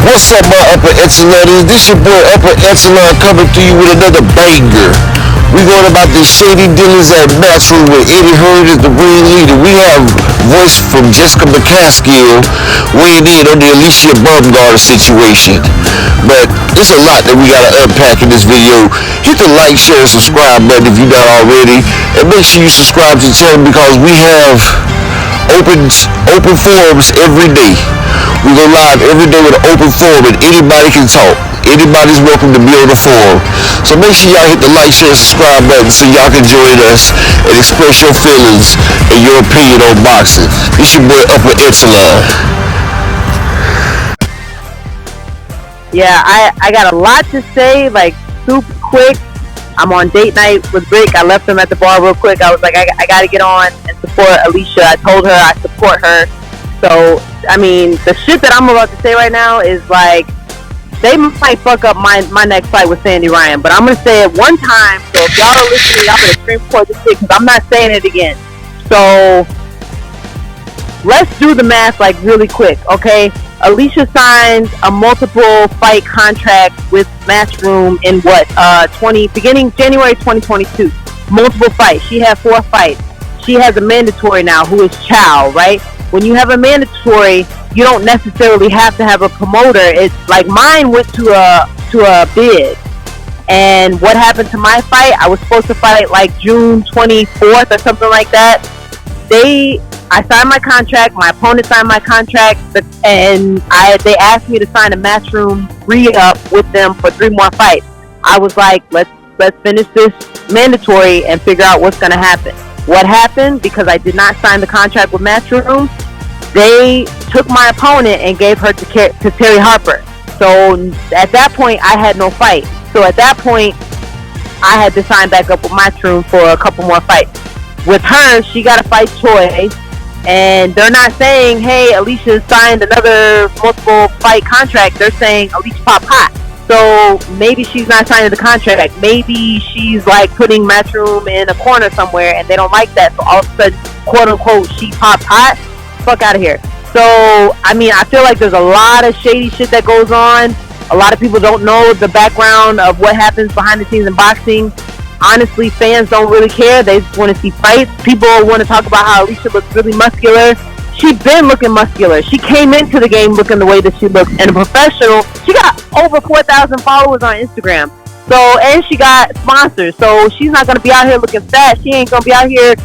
What's up, my upper echelon? This your boy Upper Echelon coming to you with another banger. We going about the shady dealings at Matchroom with Eddie Hearn as the ringleader. We have voice from Jessica McCaskill weighing in on the Alicia Baumgartner situation. But there's a lot that we gotta unpack in this video. Hit the like, share, and subscribe button if you're not already, and make sure you subscribe to the channel because we have open forums every day. We go live every day with an open forum and anybody can talk. Anybody's welcome to be on the forum. So make sure y'all hit the like, share, and subscribe button so y'all can join us and express your feelings and your opinion on boxing. This your boy Upper Echelon. Yeah, I got a lot to say, like super quick. I'm on date night with Rick. I left him at the bar real quick. I was like, I got to get on and support Alicia. I told her I support her. So, I mean, the shit that I'm about to say right now is like, they might fuck up my next fight with Sandy Ryan. But I'm going to say it one time. So if y'all are listening, y'all better scream for this shit because I'm not saying it again. So, let's do the math like really quick, okay? Alicia signed a multiple fight contract with Matchroom in beginning January 2022. Multiple fights. She had 4 fights. She has a mandatory now who is Chow, right? When you have a mandatory, you don't necessarily have to have a promoter. It's like mine went to a bid. And what happened to my fight? I was supposed to fight like June 24th or something like that. I signed my contract, my opponent signed my contract, and they asked me to sign a Matchroom re-up with them for 3 more fights. I was like, let's finish this mandatory and figure out what's going to happen. What happened? Because I did not sign the contract with Matchroom, they took my opponent and gave her to Terry Harper. So at that point, I had no fight. So at that point, I had to sign back up with Matchroom for a couple more fights. With her, she got to fight Choi. And they're not saying, hey, Alicia signed another multiple fight contract. They're saying Alicia pop hot. So maybe she's not signing the contract. Maybe she's like putting Matchroom in a corner somewhere and they don't like that. So all of a sudden, quote unquote, she pops hot. Fuck out of here. So, I mean, I feel like there's a lot of shady shit that goes on. A lot of people don't know the background of what happens behind the scenes in boxing. Honestly, fans don't really care. They just want to see fights. People want to talk about how Alicia looks really muscular. She's been looking muscular. She came into the game looking the way that she looks. And a professional, she got over 4,000 followers on Instagram. So, and she got sponsors. So she's not going to be out here looking fat. She ain't going to be out here,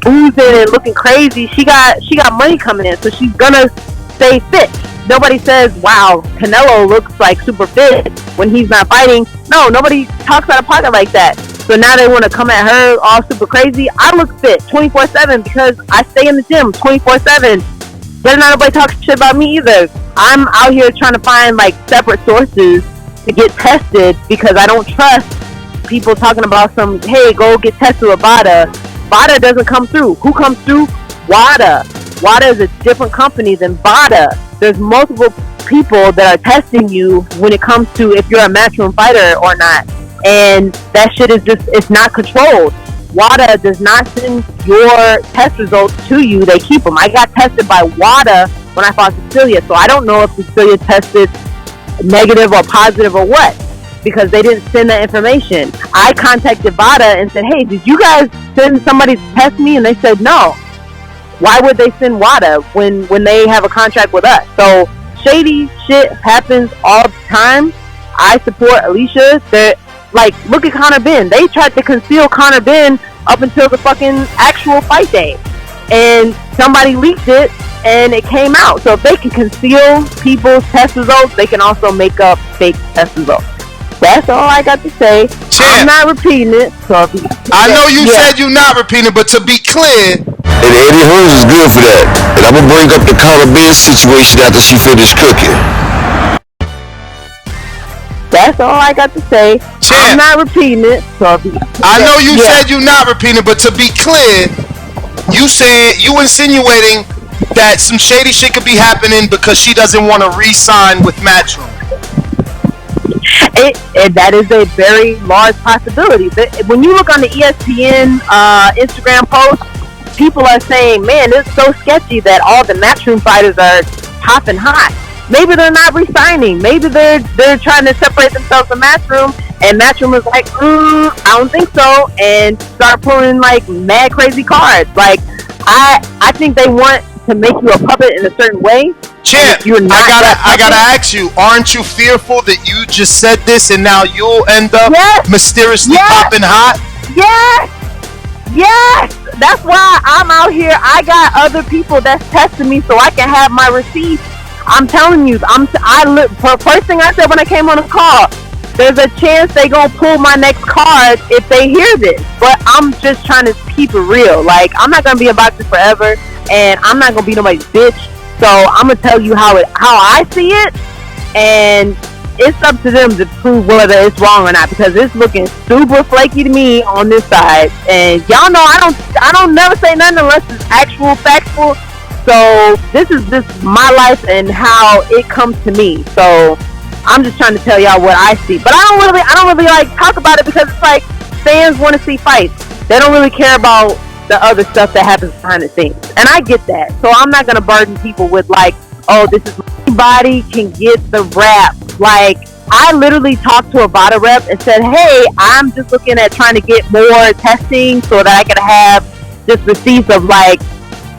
boozing and looking crazy. She got money coming in. So she's going to stay fit. Nobody says, wow, Canelo looks like super fit when he's not fighting. No, nobody talks out of pocket like that. So now they want to come at her all super crazy. I look fit 24/7 because I stay in the gym 24/7. Better not nobody talk shit about me either. I'm out here trying to find like separate sources to get tested because I don't trust people talking about hey, go get tested with VADA. VADA doesn't come through. Who comes through? WADA. WADA is a different company than VADA. There's multiple people that are testing you when it comes to if you're a Matchroom fighter or not. And that shit is it's not controlled. WADA does not send your test results to you. They keep them. I got tested by WADA when I fought Cecilia. So I don't know if Cecilia tested negative or positive or what because they didn't send that information. I contacted VADA and said, hey, did you guys send somebody to test me? And they said no. Why would they send WADA when they have a contract with us? So shady shit happens all the time. I support Alicia. Look at Conor Benn. They tried to conceal Conor Benn up until the fucking actual fight day. And somebody leaked it and it came out. So if they can conceal people's test results, they can also make up fake test results. That's all I got to say. Champ. I'm not repeating it. So I know you said you're not repeating it, but to be clear, and Eddie Hearn is good for that. And I'm going to bring up the Conor Benn situation after she finished cooking. That's all I got to say. Champ. I'm not repeating it. So I know you said you're not repeating it, but to be clear, you insinuating that some shady shit could be happening because she doesn't want to re-sign with Matchroom. That is a very large possibility. When you look on the ESPN Instagram post, people are saying, man, it's so sketchy that all the Matchroom fighters are popping hot. Maybe they're not resigning. Maybe they're trying to separate themselves from Matchroom, and Matchroom is like, I don't think so, and start pulling like mad crazy cards. Like, I think they want to make you a puppet in a certain way. Champ, I gotta ask you, aren't you fearful that you just said this and now you'll end up mysteriously popping hot? Yes, that's why I'm out here. I got other people that's testing me so I can have my receipts. I'm telling you, first thing I said when I came on the call, there's a chance they gonna pull my next card if they hear this. But I'm just trying to keep it real. Like, I'm not gonna be a boxer forever, and I'm not gonna be nobody's bitch. So I'm gonna tell you how I see it, and it's up to them to prove whether it's wrong or not, because it's looking super flaky to me on this side. And y'all know I don't never say nothing unless it's actual factual. So this is just my life and how it comes to me. So I'm just trying to tell y'all what I see. But I don't really like talk about it, because it's like fans want to see fights. They don't really care about the other stuff that happens behind the scenes. And I get that. So I'm not going to burden people with like, oh, this is anybody can get the rap. Like, I literally talked to a VADA rep and said, hey, I'm just looking at trying to get more testing so that I can have just receipts of like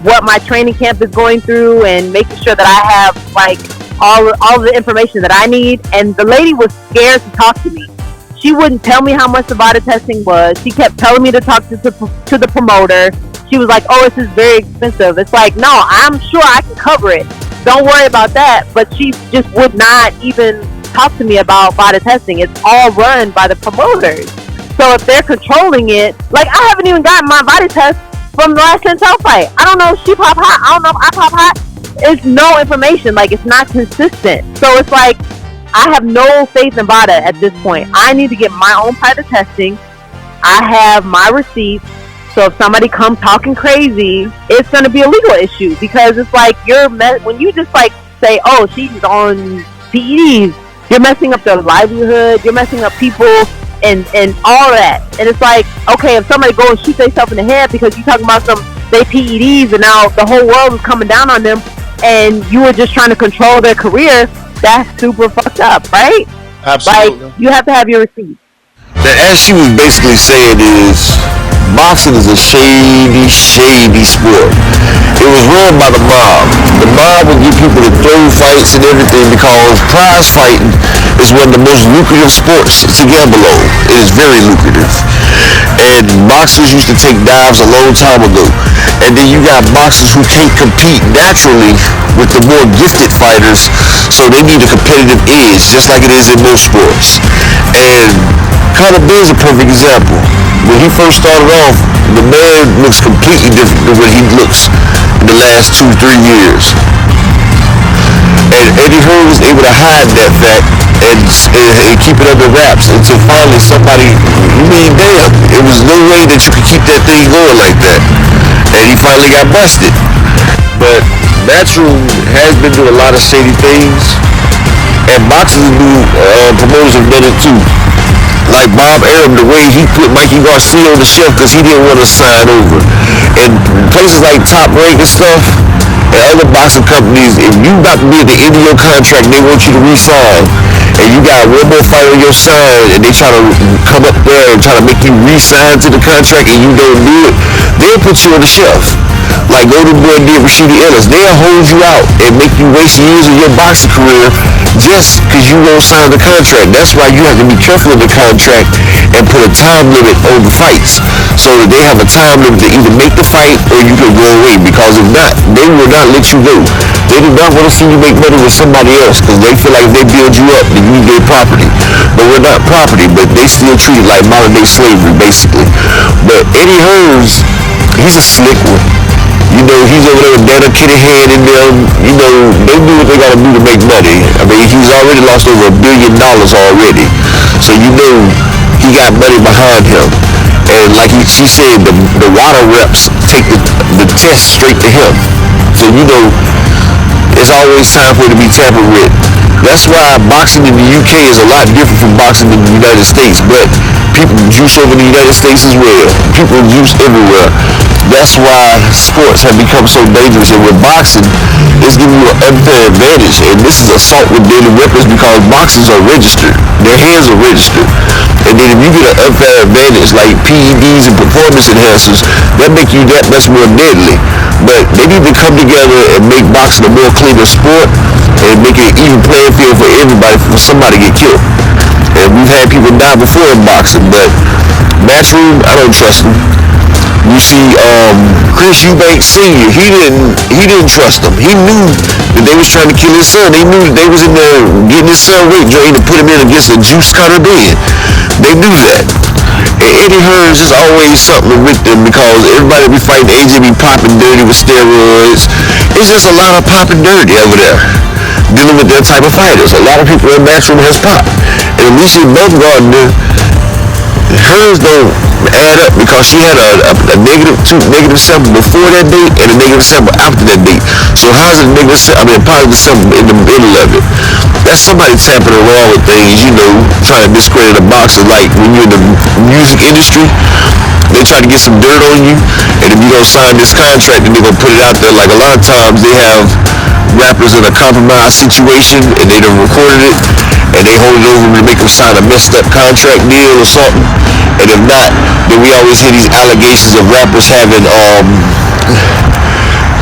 what my training camp is going through, and making sure that I have like all the information that I need. And the lady was scared to talk to me. She wouldn't tell me how much the VADA testing was. She kept telling me to talk to the promoter. She was like, oh, this is very expensive. It's like, no, I'm sure I can cover it. Don't worry about that. But she just would not even talk to me about VADA testing. It's all run by the promoters. So if they're controlling it, like, I haven't even gotten my VADA test from the last Chantel fight. I don't know if she pop hot. I don't know if I pop hot. It's no information. Like, it's not consistent. So it's like, I have no faith in VADA at this point. I need to get my own private testing. I have my receipts. So if somebody comes talking crazy, it's going to be a legal issue, because it's like when you just like say, oh, she's on PEDs, you're messing up their livelihood, you're messing up people and all that. And it's like, okay, if somebody go and shoot themselves in the head because you talking about they PEDs and now the whole world is coming down on them and you were just trying to control their career, that's super fucked up, right? Absolutely. Like, you have to have your receipts. As she was basically saying is, boxing is a shady sport. It was run by the mob. The mob would get people to throw fights and everything, because prize fighting is one of the most lucrative sports to gamble on. It is very lucrative. And boxers used to take dives a long time ago. And then you got boxers who can't compete naturally with the more gifted fighters, so they need a competitive edge, just like it is in most sports. And Conor Ben's a perfect example. When he first started off, the man looks completely different than what he looks in the last 2-3 years. And Eddie Hearn was able to hide that fact and keep it under wraps until finally somebody, damn, it was no way that you could keep that thing going like that. And he finally got busted. But Matchroom has been doing a lot of shady things, and boxers promoters have done it too. Like Bob Arum, the way he put Mikey Garcia on the shelf because he didn't want to sign over. And places like Top Rank and stuff, and other boxing companies, if you about to be at the end of your contract, they want you to re-sign, and you got one more fight on your side, and they try to come up there and try to make you re-sign to the contract, and you don't do it, they'll put you on the shelf. Like Golden Boy did with Shady Ellis. They'll hold you out and make you waste years of your boxing career just because you won't sign the contract. That's why you have to be careful in the contract and put a time limit on the fights, so that they have a time limit to either make the fight or you can go away, because if not, they will not let you go. They do not want to see you make money with somebody else, because they feel like if they build you up, then you their property. But we're not property, but they still treat it like modern day slavery, basically. But Eddie Hearns, he's a slick one. He's over there with Dana Kittyhead and them. They do what they gotta do to make money. I mean, he's already lost over $1 billion already. So he got money behind him. And like she said, the WADA reps take the test straight to him. So it's always time for it to be tampered with. That's why boxing in the UK is a lot different from boxing in the United States. But people juice over in the United States as well. People juice everywhere. That's why sports have become so dangerous. And with boxing, it's giving you an unfair advantage. And this is assault with deadly weapons because boxers are registered. Their hands are registered. And then if you get an unfair advantage like PEDs and performance enhancers, that make you that much more deadly. But they need to come together and make boxing a more cleaner sport and make it an even playing field for everybody for somebody to get killed. And we've had people die before in boxing, but Matchroom, I don't trust them. You see, Chris Eubanks Sr., he didn't trust them. He knew that they was trying to kill his son. They knew that they was in there getting his son weight drained to put him in against a juice cutter bed. They knew that. And Eddie Hearns is always something with them because everybody be fighting AJ be popping dirty with steroids. It's just a lot of popping dirty over there dealing with that type of fighters. A lot of people in Matchroom has popped. And Alicia Baumgartner, hers don't add up because she had a negative sample before that date and a negative sample after that date. So how's a positive sample in the middle of it? That's somebody tapping around with things, trying to discredit a boxer. Like when you're in the music industry, they try to get some dirt on you, and if you don't sign this contract, then they're gonna put it out there. Like a lot of times they have rappers in a compromised situation and they done recorded it and they hold it over to make them sign a messed up contract deal or something. And if not, then we always hear these allegations of rappers having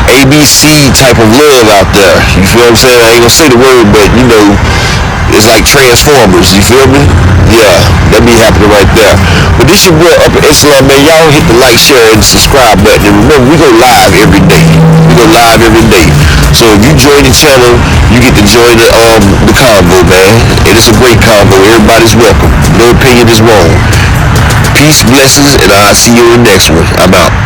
ABC type of love out there. You feel what I'm saying? I ain't gonna say the word, but it's like Transformers. You feel me? Yeah, that be happening right there. But this your boy Upper Echelon, man. Y'all hit the like, share, and subscribe button. And remember, we go live every day. So if you join the channel, you get to join the convo, man. And it's a great convo. Everybody's welcome. No opinion is wrong. Peace, blessings, and I'll see you in the next one. I'm out.